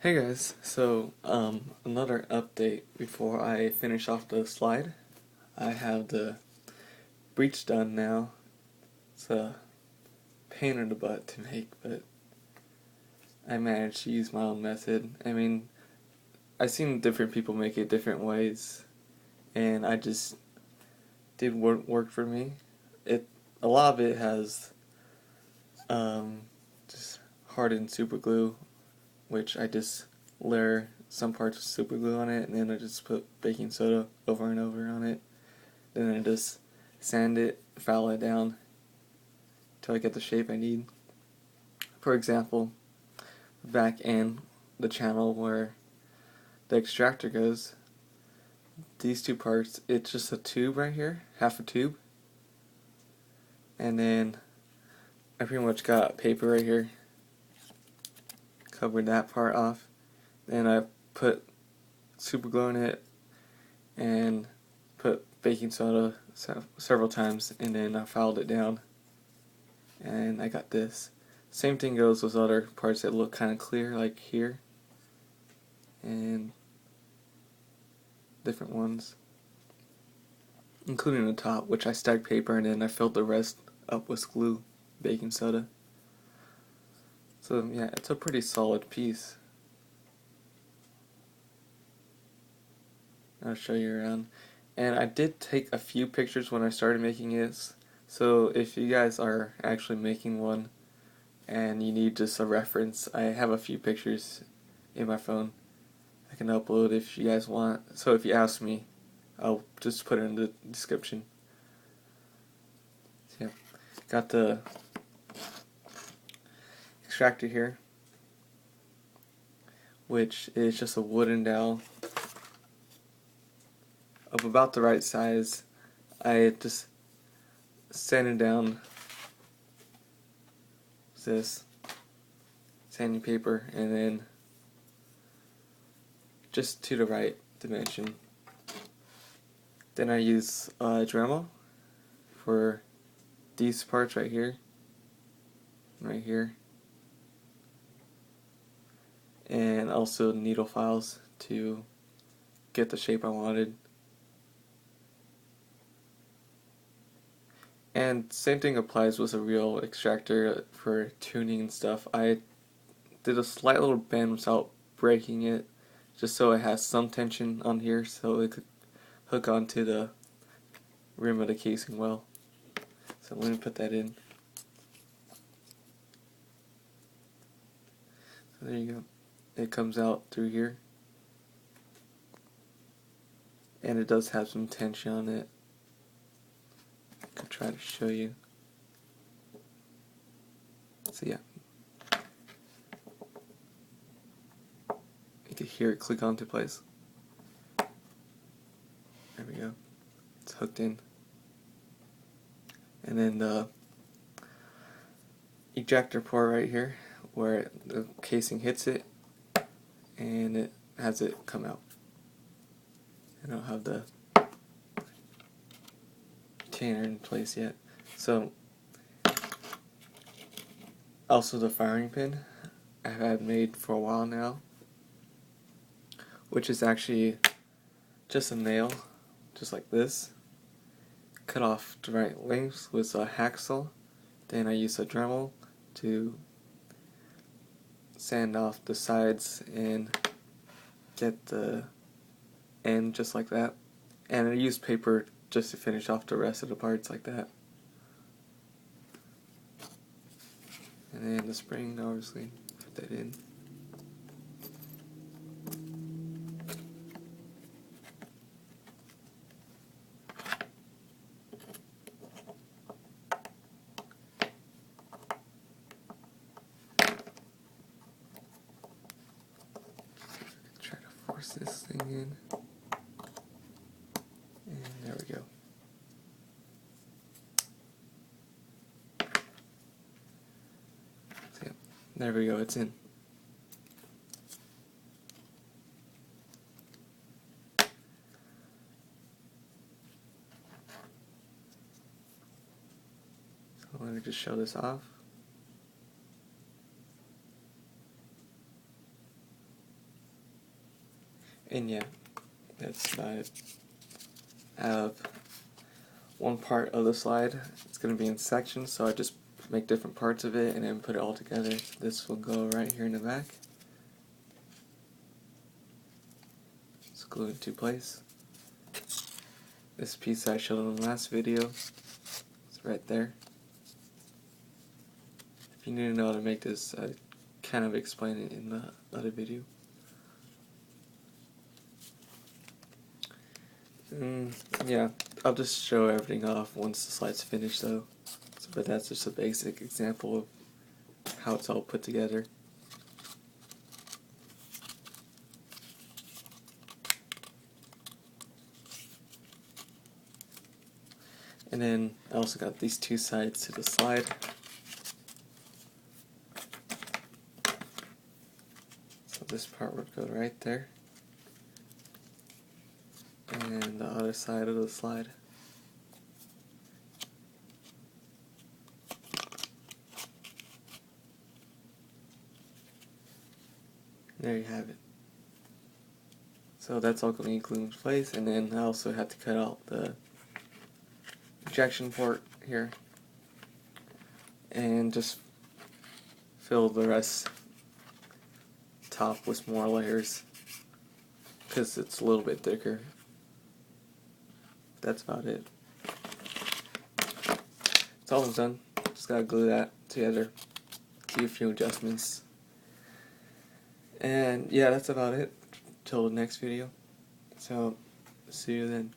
Hey guys, another update before I finish off the slide. I have the breech done now. It's a pain in the butt to make, but I managed to use my own method. I've seen different people make it different ways, and I just did what worked for me. A lot of it has just hardened super glue, which I just layer some parts of super glue on it, and then I just put baking soda over and over on it. Then I just sand it, file it down until I get the shape I need. For example, back in the channel where the extractor goes, these two parts, it's just a tube right here, half a tube. And then I pretty much got paper right here, covered that part off. Then I put super glue in it and put baking soda several times, and then I filed it down, and I got this. Same thing goes with other parts that look kind of clear, like here, and different ones, including the top, which I stacked paper and then I filled the rest up with glue, baking soda. So yeah, it's a pretty solid piece. I'll show you around. And I did take a few pictures when I started making this, so if you guys are actually making one and you need just a reference, I have a few pictures in my phone I can upload if you guys want. So if you ask me, I'll just put it in the description. So yeah, got the extractor here, which is just a wooden dowel of about the right size. I just sanded down this sanding paper and then just to the right dimension. Then I use Dremel for these parts right here, and also needle files to get the shape I wanted. And same thing applies with a real extractor for tuning and stuff. I did a slight little bend without breaking it, just so it has some tension on here so it could hook onto the rim of the casing well. So let me put that in. So there you go. It comes out through here. And it does have some tension on it. I could try to show you. So yeah. You can hear it click onto place. There we go. It's hooked in. And then the ejector port right here, where the casing hits it, and it has it come out. I don't have the retainer in place yet. So, also the firing pin I've had made for a while now, which is actually just a nail, just like this, cut off the right length with a hacksaw. Then I use a Dremel to sand off the sides and get the end just like that. And I use paper just to finish off the rest of the parts like that. And then the spring, obviously, put that in. Try to force this thing in. And there we go. So yeah, there we go, it's in. So let me just show this off. And yeah, that's about it. I have one part of the slide. It's going to be in sections, so I just make different parts of it and then put it all together. This will go right here in the back. It's glued into place. This piece I showed in the last video, it's right there. If you need to know how to make this, I kind of explain it in the other video. Yeah, I'll just show everything off once the slide's finished though. But that's just a basic example of how it's all put together. And then I also got these two sides to the slide. So this part would go right there. And the other side of the slide. There you have it. So that's all going to be glued in place, and then I also had to cut out the injection port here and just fill the rest top with more layers because it's a little bit thicker. That's about it. It's almost done. Just gotta glue that together. Do a few adjustments. And yeah, that's about it. Till the next video. So, see you then.